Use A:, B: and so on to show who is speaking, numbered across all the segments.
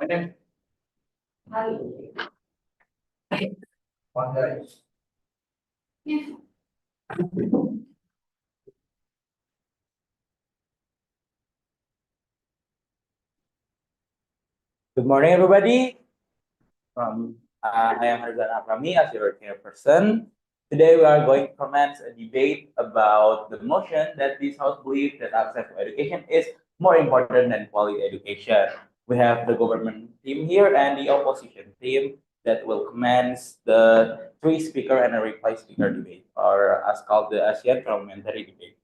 A: Good morning, everybody. I am Harzan Akrami as your chairperson. Today, we are going to commence a debate about the motion that this House believes that access to education is more important than quality education. We have the government team here and the opposition team that will commence the three speaker and a reply speaker debate, or as called the ASEAN Parliamentary Debate.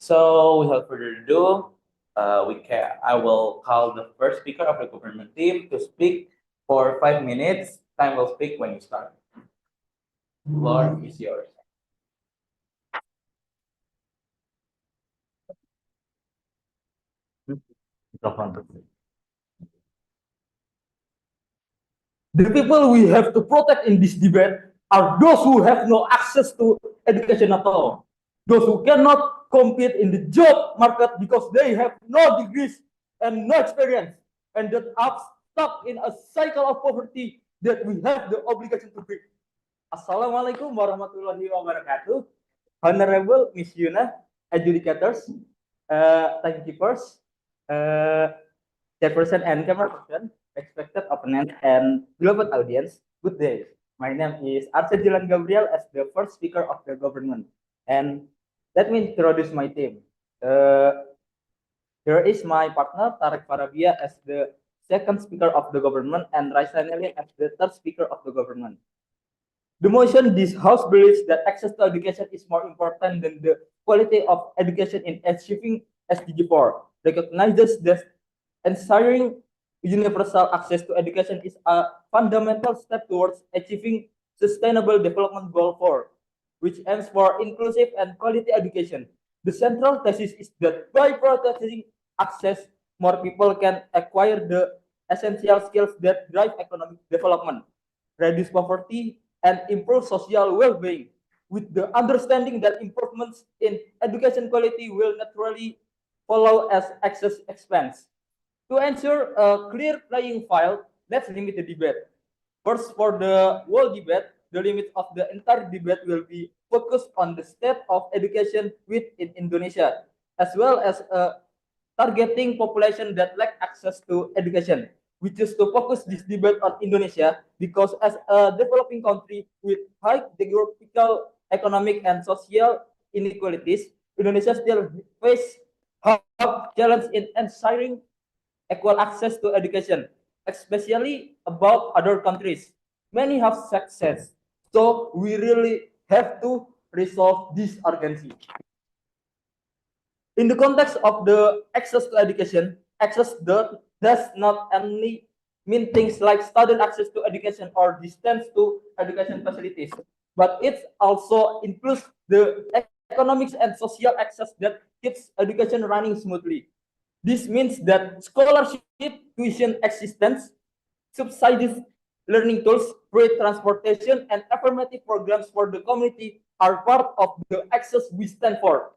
A: So, without further ado, I will call the first speaker of the government team to speak for 5 minutes. Time will speak when you start. Floor is yours. The people we have to protect in this debate are those who have no access to education at all. Those who cannot compete in the job market because they have no degrees and no experience, and that are stuck in a cycle of poverty that we have the obligation to break. Assalamualaikum warahmatullahi wabarakatuh. Honorable Miss Yuna, adjudicators, timekeepers, chairperson and camera person, expected opponent, and beloved audience, good day. My name is Arsejilan Gabriel as the first speaker of the government. And let me introduce my team. Here is my partner, Tarek Farabia, as the second speaker of the government, and Raisa Nelly as the third speaker of the government. The motion this House believes that access to education is more important than the quality of education in achieving SDG 4, recognizes that ensuring universal access to education is a fundamental step towards achieving Sustainable Development Goal 4, which aims for inclusive and quality education. The central thesis is that by prioritizing access, more people can acquire the essential skills that drive economic development, reduce poverty, and improve social well-being, with the understanding that improvements in education quality will naturally follow as access expands. To ensure a clear playing field, let's limit the debate. First, for the whole debate, the limit of the entire debate will be focused on the state of education within Indonesia, as well as targeting population that lack access to education. We choose to focus this debate on Indonesia because as a developing country with high geographical, economic, and social inequalities, Indonesia still face hard challenge in ensuring equal access to education, especially about other countries. Many have success, so we really have to resolve this urgency. In the context of the access to education, access does not only mean things like student access to education or distance to education facilities, but it also includes the economics and social access that keeps education running smoothly. This means that scholarship, tuition assistance, subsidies, learning tools, free transportation, and affirmative programs for the community are part of the access we stand for.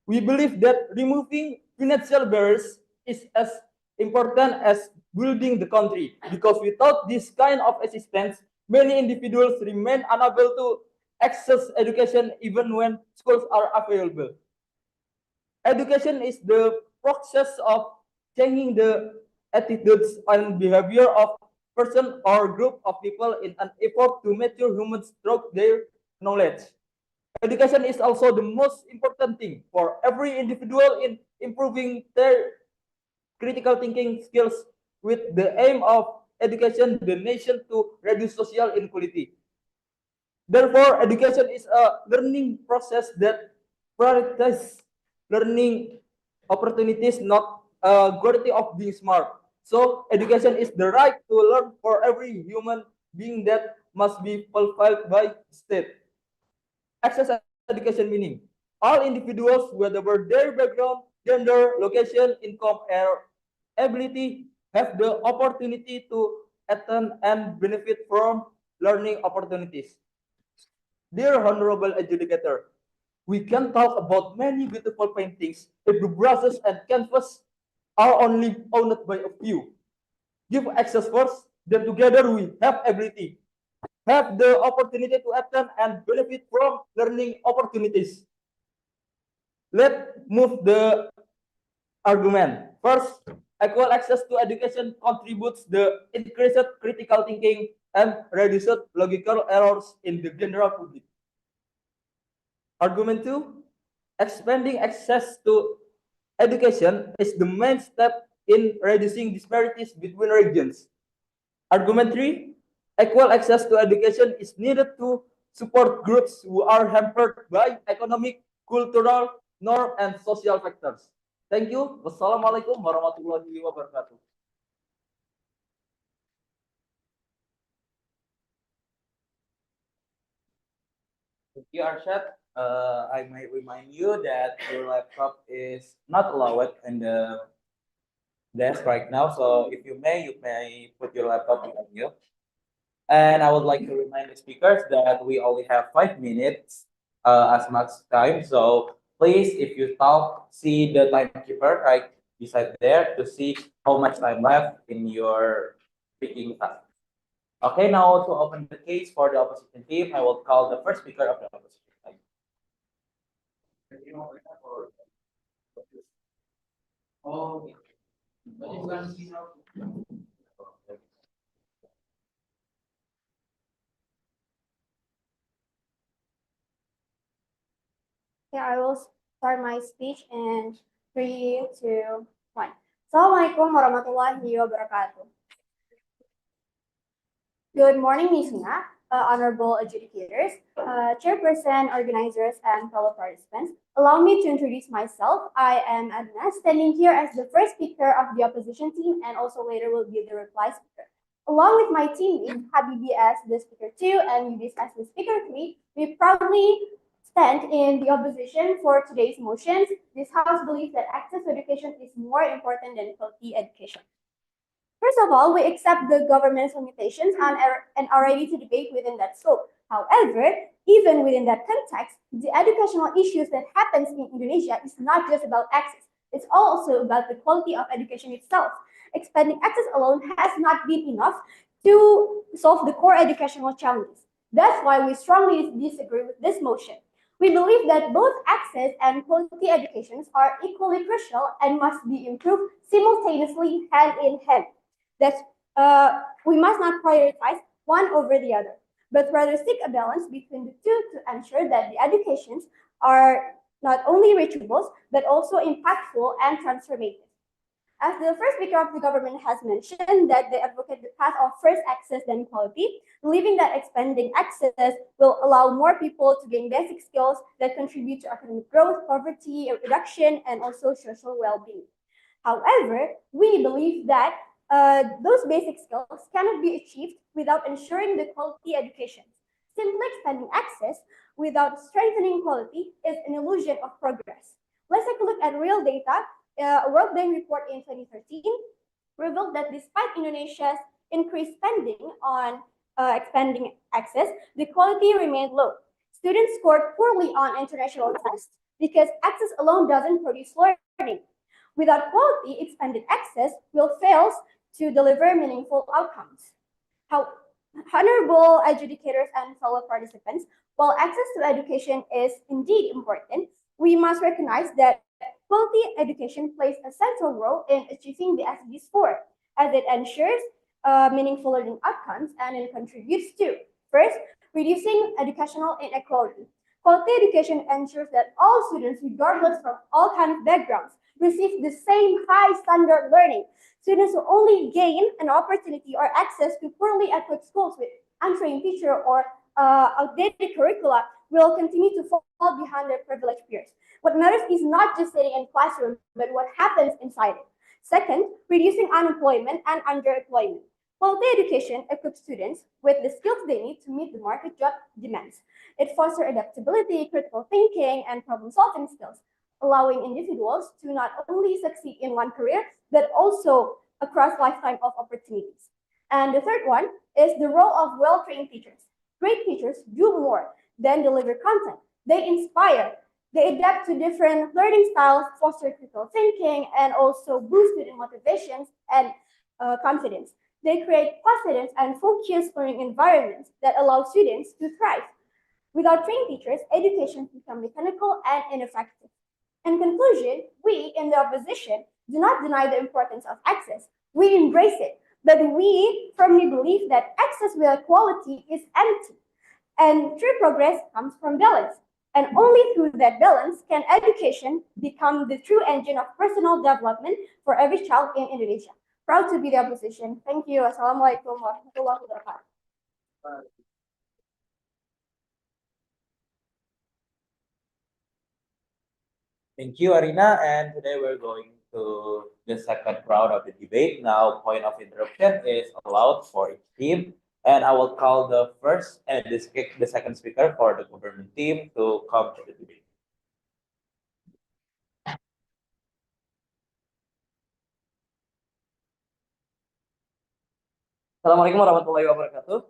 A: We believe that removing financial barriers is as important as building the country, because without this kind of assistance, many individuals remain unable to access education even when schools are available. Education is the process of changing the attitudes and behavior of person or group of people in an effort to mature humans through their knowledge. Education is also the most important thing for every individual in improving their critical thinking skills, with the aim of education the nation to reduce social inequality. Therefore, education is a learning process that prioritizes learning opportunities, not quality of being smart. So education is the right to learn for every human being that must be fulfilled by state. Access education meaning all individuals, whatever their background, gender, location, income, or ability, have the opportunity to attend and benefit from learning opportunities. Dear Honorable Adjudicator, we can talk about many beautiful paintings if the brushes and canvas are only owned by a few. Give access first, then together we have ability, have the opportunity to attend and benefit from learning opportunities. Let's move the argument. First, equal access to education contributes the increased critical thinking and reduced logical errors in the general public. Argument 2, expanding access to education is the main step in reducing disparities between regions. Argument 3, equal access to education is needed to support groups who are hampered by economic, cultural, norm, and social factors. Thank you. Wassalamualaikum warahmatullahi wabarakatuh. Thank you, Arshad. I might remind you that your laptop is not allowed in the desk right now. So if you may put your laptop behind you. And I would like to remind the speakers that we only have 5 minutes as much time. So please, if you talk, see the timekeeper right beside there to see how much time left in your speaking time. Okay, now to open the case for the opposition team, I will call the first speaker of the opposition team. Oh,
B: Yeah, I will start my speech in 3, 2, 1. Assalamualaikum warahmatullahi wabarakatuh. Good morning, Nishina, honorable adjudicators, chairperson, organizers, and fellow participants. Allow me to introduce myself. I am Adna, standing here as the first speaker of the opposition team and also later will be the reply speaker. Along with my teammate, Habibi as the speaker 2 and Yudis as the speaker 3, we proudly stand in the opposition for today's motions. This House believes that access to education is more important than quality education. First of all, we accept the government's limitations and are ready to debate within that scope. However, even within that context, the educational issues that happens in Indonesia is not just about access. It's also about the quality of education itself. Expanding access alone has not been enough to solve the core educational challenges. That's why we strongly disagree with this motion. We believe that both access and quality educations are equally crucial and must be improved simultaneously hand in hand. That we must not prioritize one over the other, but rather seek a balance between the two to ensure that the educations are not only reachable, but also impactful and transformative. As the first speaker of the government has mentioned that they advocate the path of first access then quality, believing that expanding access will allow more people to gain basic skills that contribute to economic growth, poverty reduction, and also social well-being. However, we believe that those basic skills cannot be achieved without ensuring the quality education. Simply expanding access without strengthening quality is an illusion of progress. Let's take a look at real data. A World Bank report in 2013 revealed that despite Indonesia's increased spending on expanding access, the quality remained low. Students scored poorly on international tests because access alone doesn't produce learning. Without quality, expanded access will fail to deliver meaningful outcomes. How, honorable adjudicators and fellow participants, while access to education is indeed important, we must recognize that quality education plays a central role in achieving the SDGs 4, as it ensures meaningful learning outcomes and it contributes to, first, reducing educational inequality. Quality education ensures that all students, regardless from all kinds of backgrounds, receive the same high standard learning. Students will only gain an opportunity or access to poorly equipped schools with untrained teacher or outdated curricula will continue to fall behind their privileged peers. What matters is not just sitting in classroom, but what happens inside it. Second, reducing unemployment and underemployment. Quality education equips students with the skills they need to meet the market job demands. It fosters adaptability, critical thinking, and problem-solving skills, allowing individuals to not only succeed in one career, but also across lifetime of opportunities. And the third one is the role of well-trained teachers. Great teachers do more than deliver content. They inspire, they adapt to different learning styles, foster critical thinking, and also boost student motivations and confidence. They create positive and focused learning environments that allow students to thrive. Without trained teachers, education becomes mechanical and ineffective. In conclusion, we in the opposition do not deny the importance of access. We embrace it, but we firmly believe that access without equality is empty. And true progress comes from balance. And only through that balance can education become the true engine of personal development for every child in Indonesia. Proud to be the opposition. Thank you. Assalamualaikum warahmatullahi wabarakatuh.
C: Thank you, Arina. And today we're going to the second round of the debate. Now, point of interruption is allowed for each team. And I will call the first and the second speaker for the government team to come to the debate.
A: Assalamualaikum warahmatullahi wabarakatuh.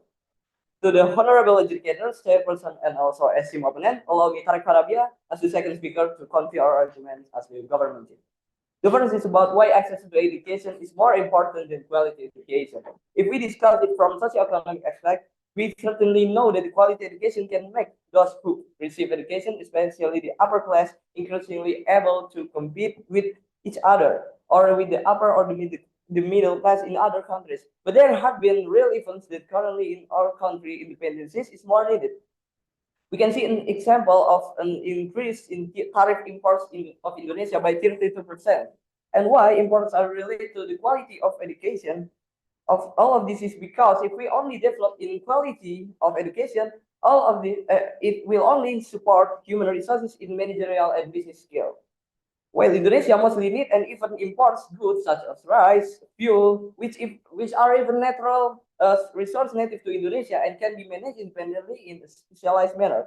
A: To the honorable educators, chairperson, and also esteemed opponent, allow me Tarek Farabia as the second speaker to convey our arguments as the government team. The first is about why access to education is more important than quality education. If we discuss it from socioeconomic aspect, we certainly know that the quality education can make those who receive education, especially the upper class, increasingly able to compete with each other or with the upper or the middle class in other countries. But there have been real events that currently in our country, independence is more needed. We can see an example of an increase in tariff imports of Indonesia by 32%. And why imports are related to the quality of education of all of this is because if we only develop inequality of education, all of the it will only support human resources in managerial and business skill. While Indonesia mostly need and even imports goods such as rice, fuel, which are even natural resource native to Indonesia and can be managed independently in a specialized manner.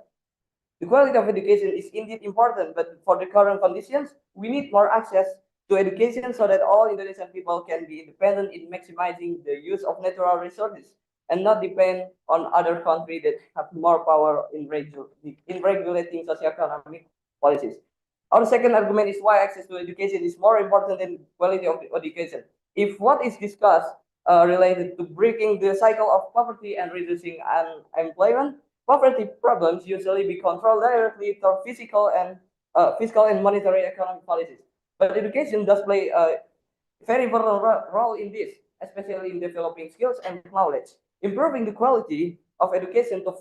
A: The quality of education is indeed important, but for the current conditions, we need more access to education so that all Indonesian people can be independent in maximizing the use of natural resources and not depend on other countries that have more power in regulating socioeconomic policies. Our second argument is why access to education is more important than quality of education. If what is discussed related to breaking the cycle of poverty and reducing unemployment, poverty problems usually be controlled directly through fiscal and monetary economic policies. But education does play a very important role in this, especially in developing skills and knowledge. Improving the quality of education to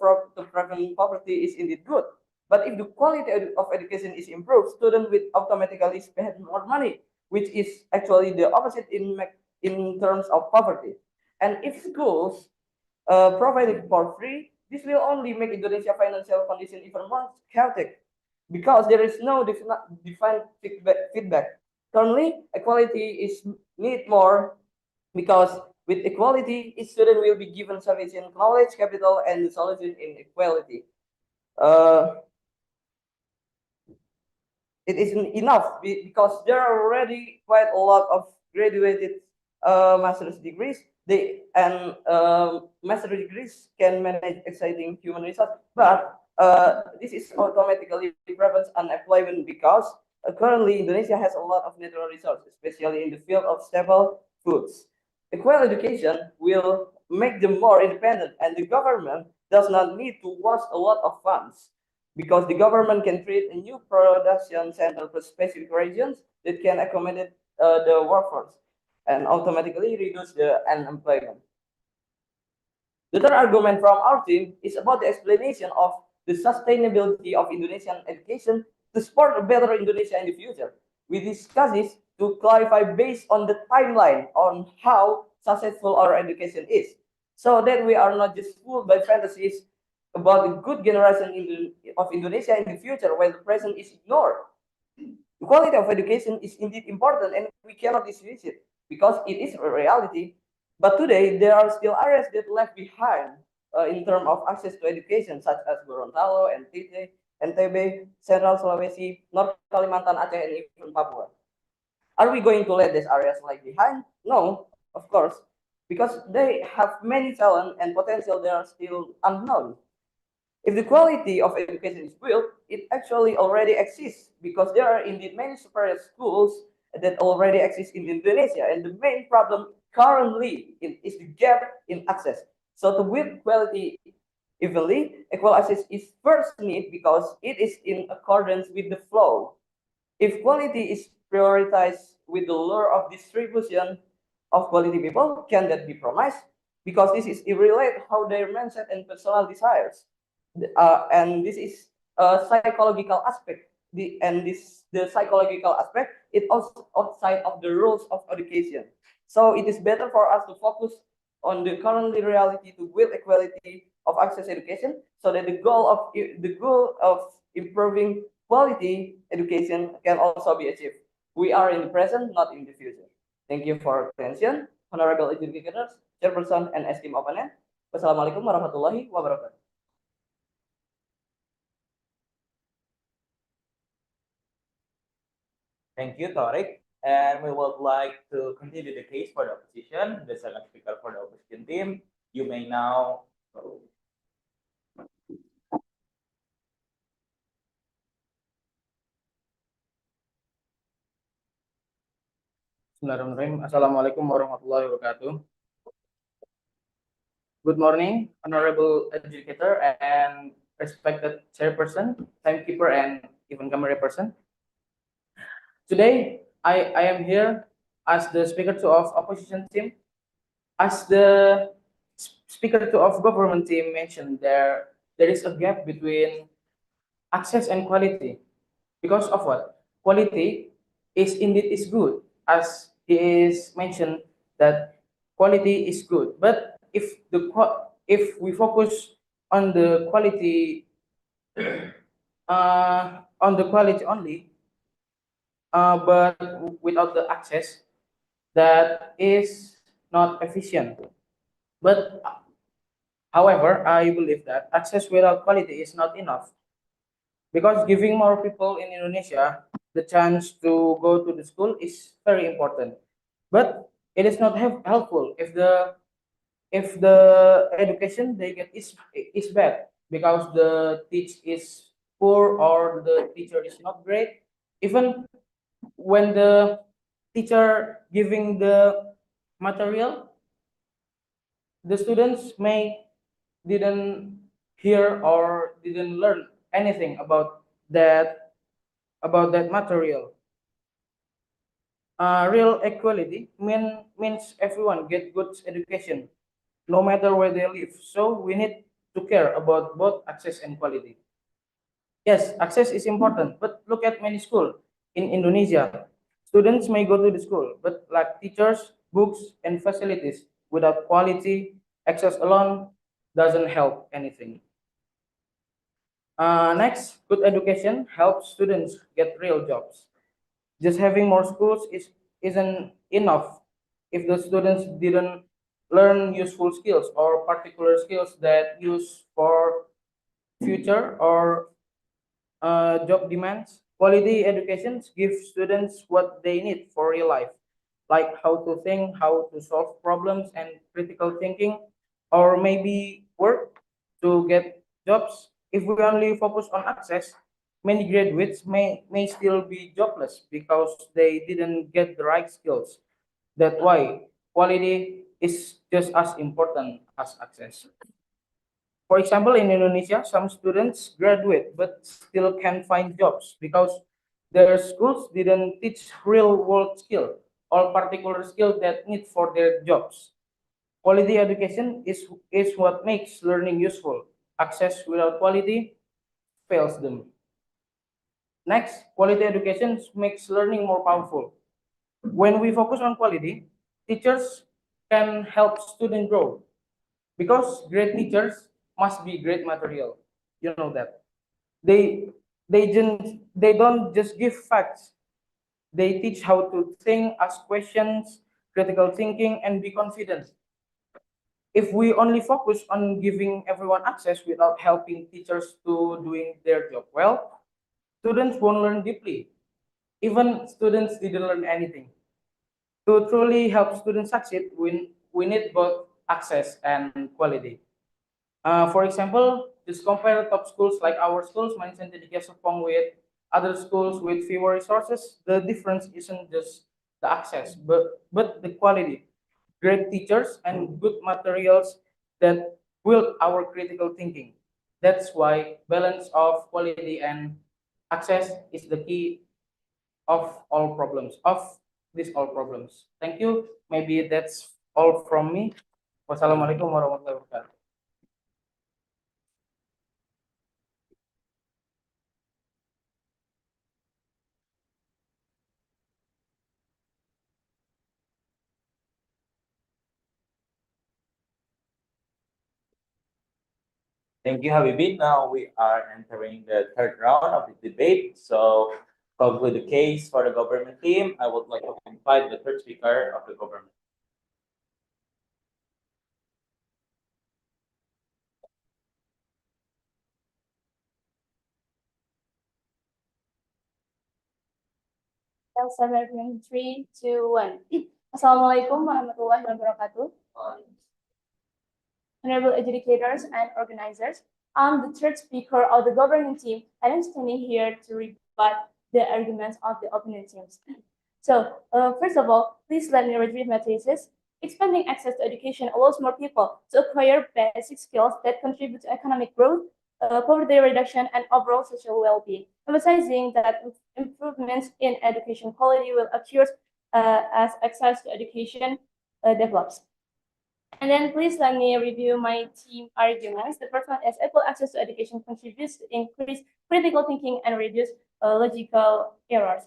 A: prevent poverty is indeed good. But if the quality of education is improved, students will automatically spend more money, which is actually the opposite in terms of poverty. And if schools provide it for free, this will only make Indonesia financial condition even more chaotic because there is no defined feedback. Currently, equality is need more because with equality, each student will be given sufficient knowledge, capital, and the solution in equality. It isn't enough because there are already quite a lot of graduated master's degrees. Master degrees can manage exciting human resource, but this is automatically prevents unemployment because currently Indonesia has a lot of natural resources, especially in the field of staple foods. Equal education will make them more independent, and the government does not need to waste a lot of funds because the government can create a new production center for specific regions that can accommodate the workforce and automatically reduce the unemployment. The third argument from our team is about the explanation of the sustainability of Indonesian education to support a better Indonesia in the future. We discuss this to clarify based on the timeline on how successful our education is, so that we are not just fooled by fantasies about a good generation of Indonesia in the future while the present is ignored. The quality of education is indeed important and we cannot dismiss it because it is a reality. But today, there are still areas that left behind in terms of access to education, such as Gorontalo, NTB, Central Sulawesi, North Kalimantan, Aceh, and even Papua. Are we going to let these areas lag behind? No, of course, because they have many talent and potential that are still unknown. If the quality of education is built, it actually already exists because there are indeed many superior schools that already exist in Indonesia. And the main problem currently is the gap in access. So to build quality evenly, equal access is first need because it is in accordance with the flow. If quality is prioritized with the lure of distribution of quality people, can that be promised? Because this is irrelate how their mindset and personal desires. And this is a psychological aspect. The psychological aspect it also outside of the rules of education. So it is better for us to focus on the currently reality to build equality of access education so that the goal of improving quality education can also be achieved. We are in the present, not in the future. Thank you for attention, honorable educators, chairperson, and esteemed opponent. Wassalamualaikum warahmatullahi wabarakatuh.
C: Thank you, Tariq. And we would like to continue the case for the opposition. The second speaker for the opposition team, you may now go.
D: Bismillahirrahmanirrahim. Assalamualaikum warahmatullahi wabarakatuh. Good morning, honorable educator and respected chairperson, timekeeper, and even camera person. Today, I am here as the speaker to of opposition team. As the speaker to of government team mentioned, there is a gap between access and quality. Because of what? Quality is indeed is good, as he is mentioned that quality is good. But if we focus on the quality only, but without the access, that is not efficient. But however, I believe that access without quality is not enough because giving more people in Indonesia the chance to go to the school is very important. But it is not helpful if the education they get is bad because the teach is poor or the teacher is not great. Even when the teacher giving the material, the students may didn't hear or didn't learn anything about that material. Real equality means everyone get good education, no matter where they live. So we need to care about both access and quality. Yes, access is important, but look at many schools in Indonesia. Students may go to the school, but lack teachers, books, and facilities. Without quality, access alone doesn't help anything. Next, good education helps students get real jobs. Just having more schools isn't enough if the students didn't learn useful skills or particular skills that use for future or job demands. Quality education gives students what they need for real life, like how to think, how to solve problems, and critical thinking, or maybe work to get jobs. If we only focus on access, many graduates may still be jobless because they didn't get the right skills. That's why quality is just as important as access. For example, in Indonesia, some students graduate but still can't find jobs because their schools didn't teach real world skill or particular skill that need for their jobs. Quality education is what makes learning useful. Access without quality fails them. Next, quality education makes learning more powerful. When we focus on quality, teachers can help students grow because great teachers must be great material. You know that they don't just give facts. They teach how to think, ask questions, critical thinking, and be confident. If we only focus on giving everyone access without helping teachers to doing their job well, students won't learn deeply. Even students didn't learn anything. To truly help students succeed, we need both access and quality. For example, just compare top schools like our schools, Manisa and Sopong, with other schools with fewer resources. The difference isn't just the access, but the quality. Great teachers and good materials that build our critical thinking. That's why balance of quality and access is the key of all problems, of these all problems. Thank you. Maybe that's all from me. Wassalamualaikum warahmatullahi wabarakatuh.
C: Thank you, Habibie. Now we are entering the third round of the debate. So, to conclude the case for the government team, I would like to invite the third speaker of the government.
B: Seven, 3, 2, 1. Assalamualaikum warahmatullahi wabarakatuh. Honorable educators and organizers, I'm the third speaker of the governing team, and I'm standing here to rebut the arguments of the opponent teams. So, first of all, please let me retrieve my thesis. Expanding access to education allows more people to acquire basic skills that contribute to economic growth, poverty reduction, and overall social well-being, emphasizing that improvements in education quality will occur as access to education develops. And then please let me review my team arguments. The first one is equal access to education contributes to increase critical thinking and reduce logical errors.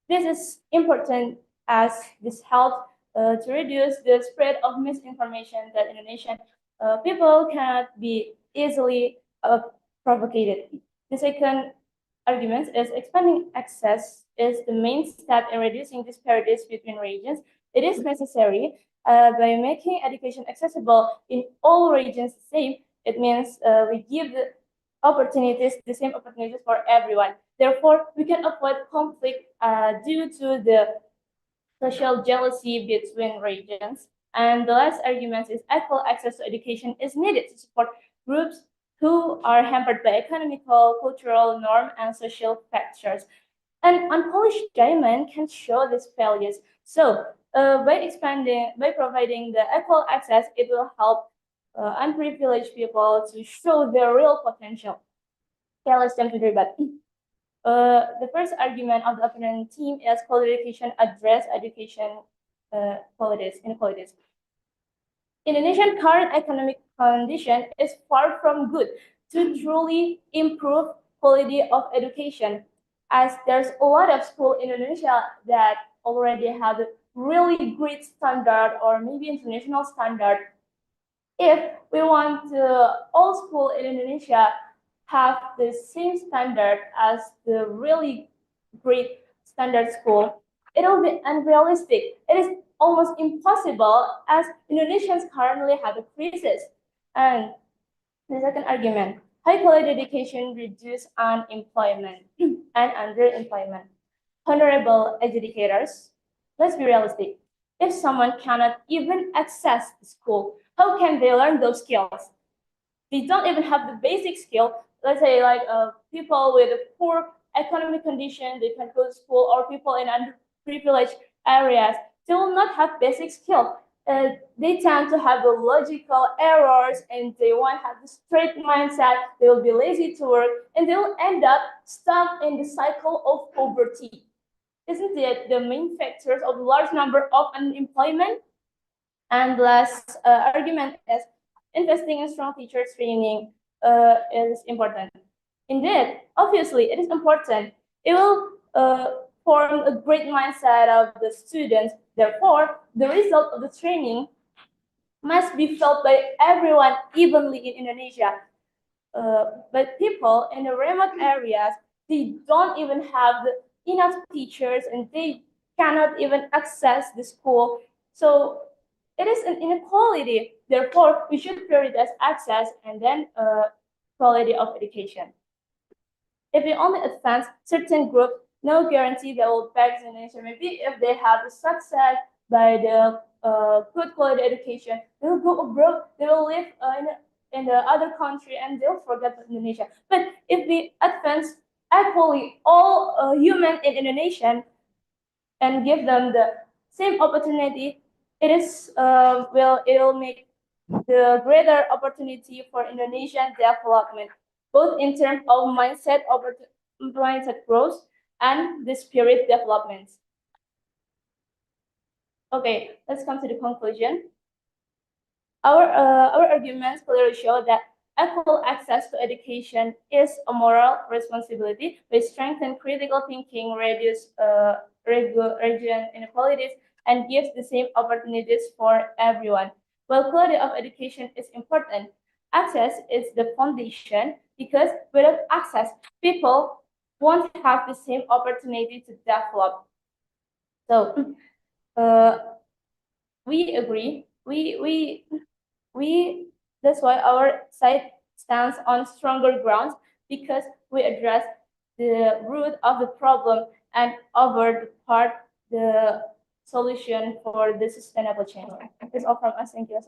B: This is important as this helps to reduce the spread of misinformation that Indonesian people cannot be easily provocated. The second argument is expanding access is the main step in reducing disparities between regions. It is necessary by making education accessible in all regions the same. It means we give the same opportunities for everyone. Therefore, we can avoid conflict due to the social jealousy between regions. And the last argument is equal access to education is needed to support groups who are hampered by economical, cultural norm, and social factors. An unpolished diamond can show these failures. So, by providing the equal access, it will help unprivileged people to show their real potential. Okay, let's jump to the debate. The first argument of the opponent team is quality education address education inequalities. Indonesian current economic condition is far from good to truly improve quality of education, as there's a lot of schools in Indonesia that already have a really great standard or maybe international standard. If we want all schools in Indonesia have the same standard as the really great standard school, it will be unrealistic. It is almost impossible as Indonesians currently have a crisis. And the second argument, high quality education reduce unemployment and underemployment. Honorable educators, let's be realistic. If someone cannot even access the school, how can they learn those skills? They don't even have the basic skill. Let's say like people with a poor economic condition, they can go to school, or people in underprivileged areas, they will not have basic skill. They tend to have the logical errors and they won't have the straight mindset. They will be lazy to work and they will end up stuck in the cycle of poverty. Isn't it the main factors of the large number of unemployment? And the last argument is investing in strong teacher training is important. Indeed, obviously, it is important. It will form a great mindset of the students. Therefore, the result of the training must be felt by everyone evenly in Indonesia. But people in the remote areas, they don't even have enough teachers and they
E: cannot even access the school. So it is an inequality. Therefore, we should prioritize access and then quality of education. If we only advance certain groups, no guarantee they will back the nation. Maybe if they have the success by the good quality education, they will go abroad, they will live in the other country and they'll forget Indonesia. But if we advance equally all human in Indonesia and give them the same opportunity, it will make the greater opportunity for Indonesian development, both in terms of mindset growth and the spirit development. Okay, let's come to the conclusion. Our arguments clearly show that equal access to education is a moral responsibility. We strengthen critical thinking, reduce region inequalities, and gives the same opportunities for everyone. While quality of education is important, access is the foundation because without access, people won't have the same opportunity to develop. So, we agree. That's why our side stands on stronger grounds because we address the root of the problem and over the part the solution for the sustainable change. That's all from us. Thank you.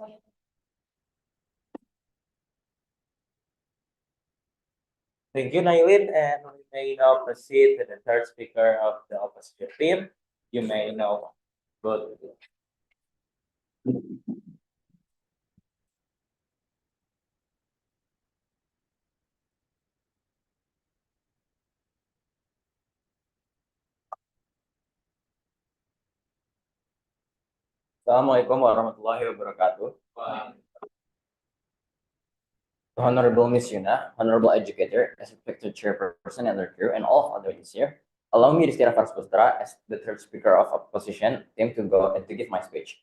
C: Thank you, Nailin, and we may now proceed to the third speaker of the opposition team. You may now go to
F: Assalamualaikum warahmatullahi wabarakatuh. Honorable Miss Yuna, Honorable Educator, as respected Chairperson and their crew, and all of others here, allow me to state Faris Pustra as the third speaker of opposition team to go and to give my speech.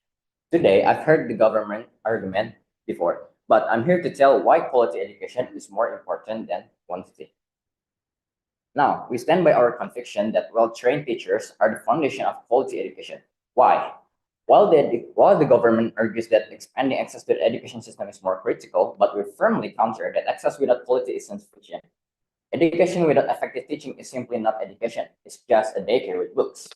F: Today, I've heard the government argument before, but I'm here to tell why quality education is more important than quantity. Now, we stand by our conviction that well-trained teachers are the foundation of quality education. Why? While the government argues that expanding access to the education system is more critical, but we firmly counter that access without quality is insufficient. Education without effective teaching is simply not education. It's just a daycare with books.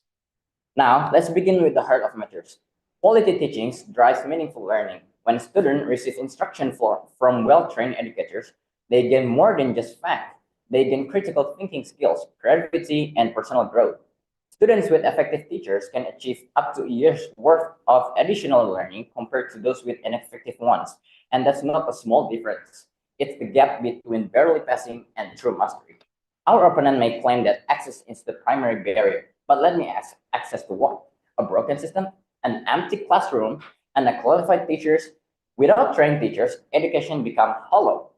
F: Now, let's begin with the heart of matters. Quality teachings drives meaningful learning. When students receive instruction from well-trained educators, they gain more than just facts. They gain critical thinking skills, creativity, and personal growth. Students with effective teachers can achieve up to a year's worth of additional learning compared to those with ineffective ones. And that's not a small difference. It's the gap between barely passing and true mastery. Our opponent may claim that access is the primary barrier, but let me ask, access to what? A broken system, an empty classroom, and qualified teachers? Without trained teachers, education becomes hollow.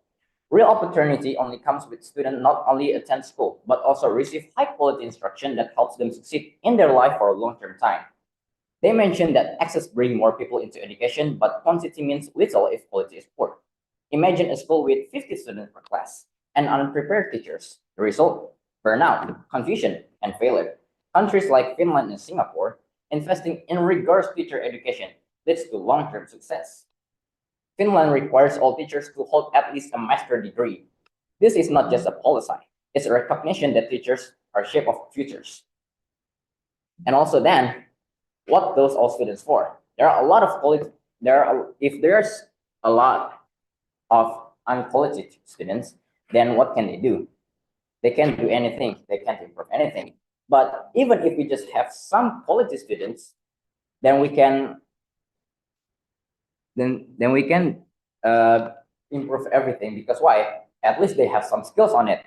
F: Real opportunity only comes with students not only attend school, but also receive high-quality instruction that helps them succeed in their life for a long-term time. They mentioned that access brings more people into education, but quantity means little if quality is poor. Imagine a school with 50 students per class and unprepared teachers. The result? Burnout, confusion, and failure. Countries like Finland and Singapore, investing in rigorous teacher education leads to long-term success. Finland requires all teachers to hold at least a master's degree. This is not just a policy, it's a recognition that teachers are shape of futures. And also then, what those all students for? There are a lot of quality, if there's a lot of unqualified students, then what can they do? They can't do anything, they can't improve anything. But even if we just have some quality students, then we can improve everything, because why? At least they have some skills on it.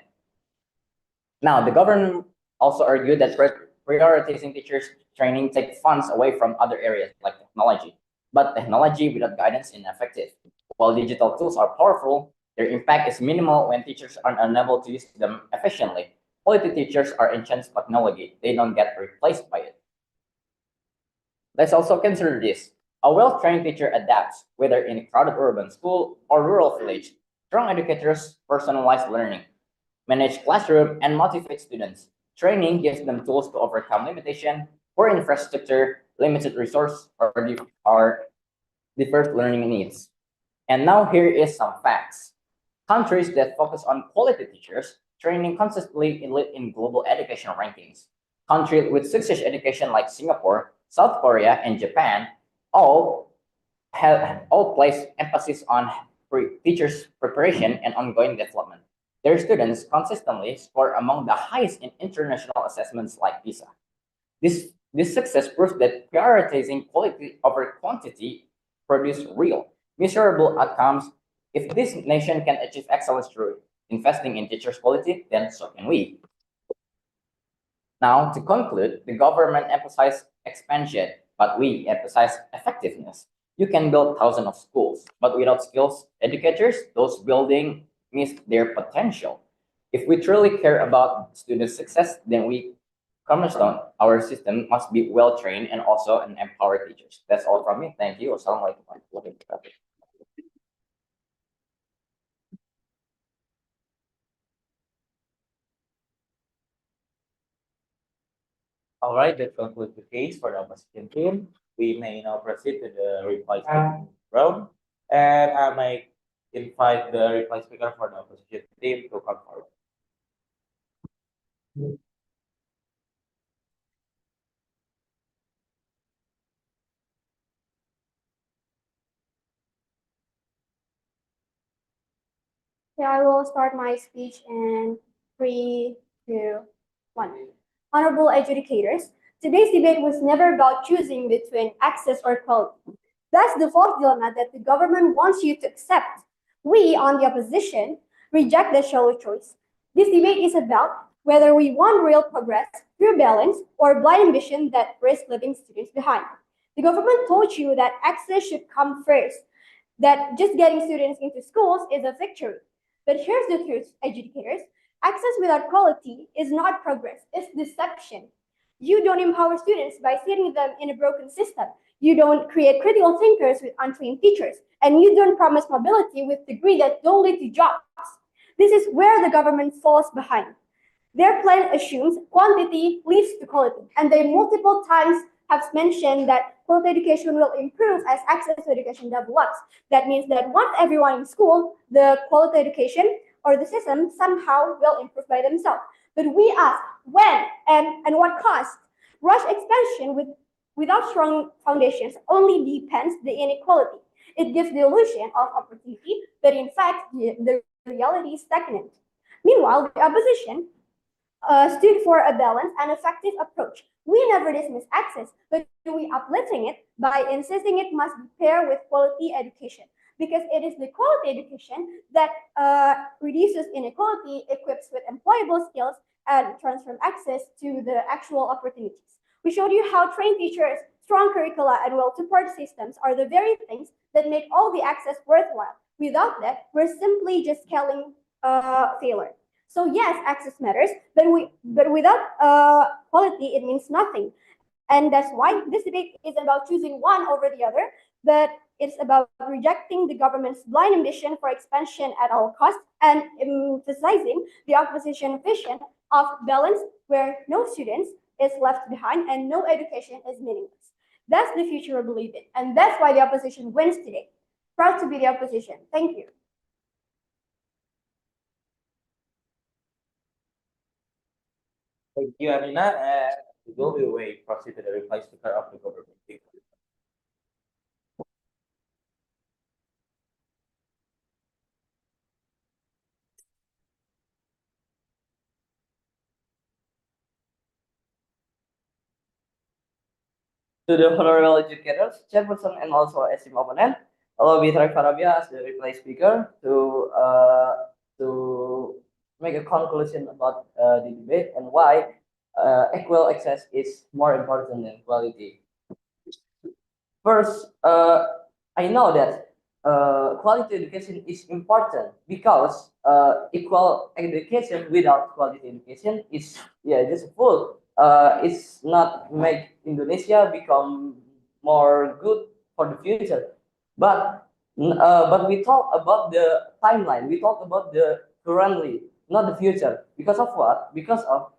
F: Now, the government also argued that prioritizing teachers training takes funds away from other areas like technology. But technology without guidance is ineffective. While digital tools are powerful, their impact is minimal when teachers are unable to use them efficiently. Quality teachers are enhanced technology. They don't get replaced by it. Let's also consider this. A well-trained teacher adapts, whether in a crowded urban school or rural village. Strong educators personalize learning, manage classroom, and motivate students. Training gives them tools to overcome limitation, poor infrastructure, limited resource, or diverse learning needs. And now here is some facts. Countries that focus on quality teachers training consistently in global education rankings. Countries with success education like Singapore, South Korea, and Japan all place emphasis on teachers' preparation and ongoing development. Their students consistently score among the highest in international assessments like PISA. This success proves that prioritizing quality over quantity produce real, measurable outcomes. If this nation can achieve excellence through investing in teachers' quality, then so can we. Now, to conclude, the government emphasizes expansion, but we emphasize effectiveness. You can build thousands of schools, but without skills educators, those buildings miss their potential. If we truly care about student success, then we cornerstone our system must be well trained and also an empowered teachers. That's all from me. Thank you. Wassalamualaikum warahmatullahi wabarakatuh.
C: All right, that concludes the case for the opposition team. We may now proceed to the reply speaker round. And I may invite the reply speaker for the opposition team to come forward.
B: Yeah, I will start my speech in 3, 2, 1. Honorable adjudicators, today's debate was never about choosing between access or quality. That's the false dilemma that the government wants you to accept. We, on the opposition, reject the shallow choice. This debate is about whether we want real progress through balance or blind ambition that risks leaving students behind. The government told you that access should come first, that just getting students into schools is a victory. But here's the truth, educators. Access without quality is not progress, it's deception. You don't empower students by setting them in a broken system. You don't create critical thinkers with untrained teachers. And you don't promise mobility with degrees that don't lead to jobs. This is where the government falls behind. Their plan assumes quantity leads to quality, and they multiple times have mentioned that quality education will improve as access to education develops. That means that once everyone in school, the quality education or the system somehow will improve by themselves. But we ask when and what cost? Rush expansion without strong foundations only deepens the inequality. It gives the illusion of opportunity, but in fact, the reality is stagnant. Meanwhile, the opposition stood for a balanced and effective approach. We never dismiss access, but we uplifting it by insisting it must be paired with quality education, because it is the quality education that reduces inequality, equips with employable skills, and transforms access to the actual opportunities. We showed you how trained teachers, strong curricula, and well-supported systems are the very things that make all the access worthwhile. Without that, we're simply just scaling failure. So yes, access matters, but without quality, it means nothing. And that's why this debate isn't about choosing one over the other, but it's about rejecting the government's blind ambition for expansion at all costs and emphasizing the opposition vision of balance where no students is left behind and no education is meaningless. That's the future we believe in, and that's why the opposition wins today. Proud to be the opposition. Thank you.
C: Thank you, Amina. And we will be away proceed to the reply speaker of the government.
A: To the honorable educators, chairperson, and also esteemed opponent, allow me Tarek Farabia as the reply speaker to make a conclusion about the debate and why equal access is more important than quality. First, I know that quality education is important because equal education without quality education is just full. It's not make Indonesia become more good for the future, but we talk about the timeline. We talk about the currently, not the future. Because of what? Because of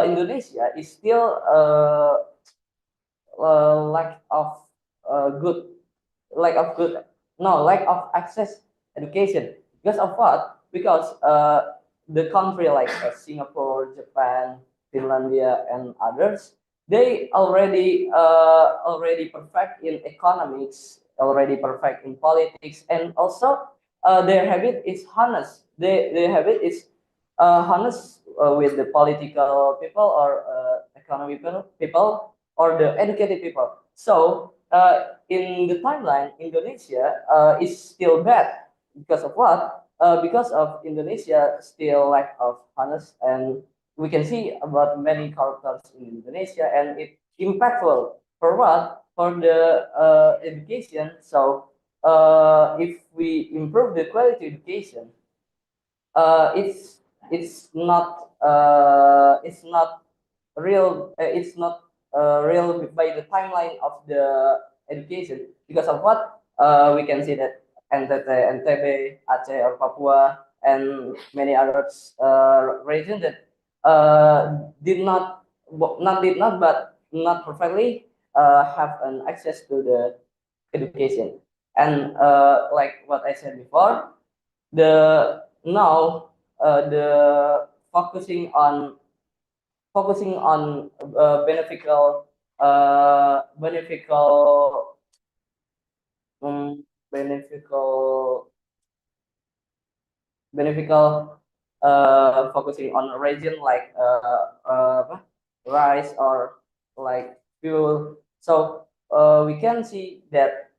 A: Indonesia is still
D: lack of good lack of access education. Because of what? Because the country like Singapore, Japan, Finlandia, and others, they already perfect in economics, already perfect in politics, and also their habit is honest. Their habit is honest with the political people or economic people or the educated people. So in the timeline, Indonesia is still bad because of what? Because of Indonesia still lack of honest, and we can see about many characters in Indonesia, and it impactful for what? For the education. So if we improve the quality education, it's not real. It's not real by the timeline of the education. Because of what? We can see that NTB, Aceh, or Papua, and many others regions that did not but not perfectly have an access to the education. And like what I said before, the now the focusing on beneficial beneficial beneficial beneficial focusing on a region like rice or like fuel. So we can see that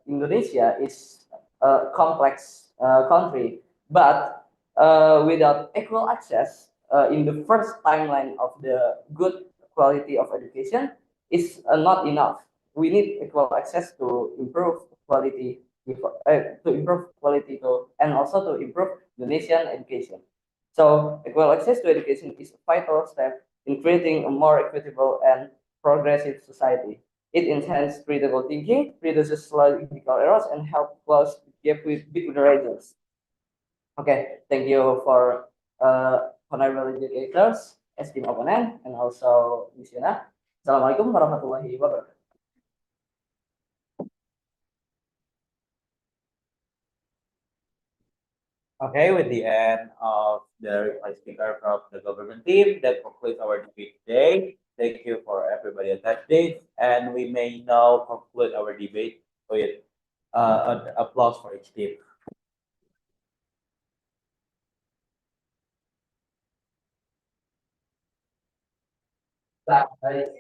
D: Indonesia is a complex country, but without equal access in the first timeline of the good quality of education is not enough. We need equal access to improve quality to improve quality and also to improve Indonesian education. So equal access to education is a vital step in creating a more equitable and progressive society. It enhances critical thinking, reduces logical errors, and helps close the gap between the regions. Okay, thank you for honorable educators, esteemed opponent, and also Miss Yuna. Assalamualaikum warahmatullahi wabarakatuh.
C: Okay, with the end of the reply speaker from the government team, that concludes our debate today. Thank you for everybody attending, and we may now conclude our debate with an applause for each team.
A: Baik.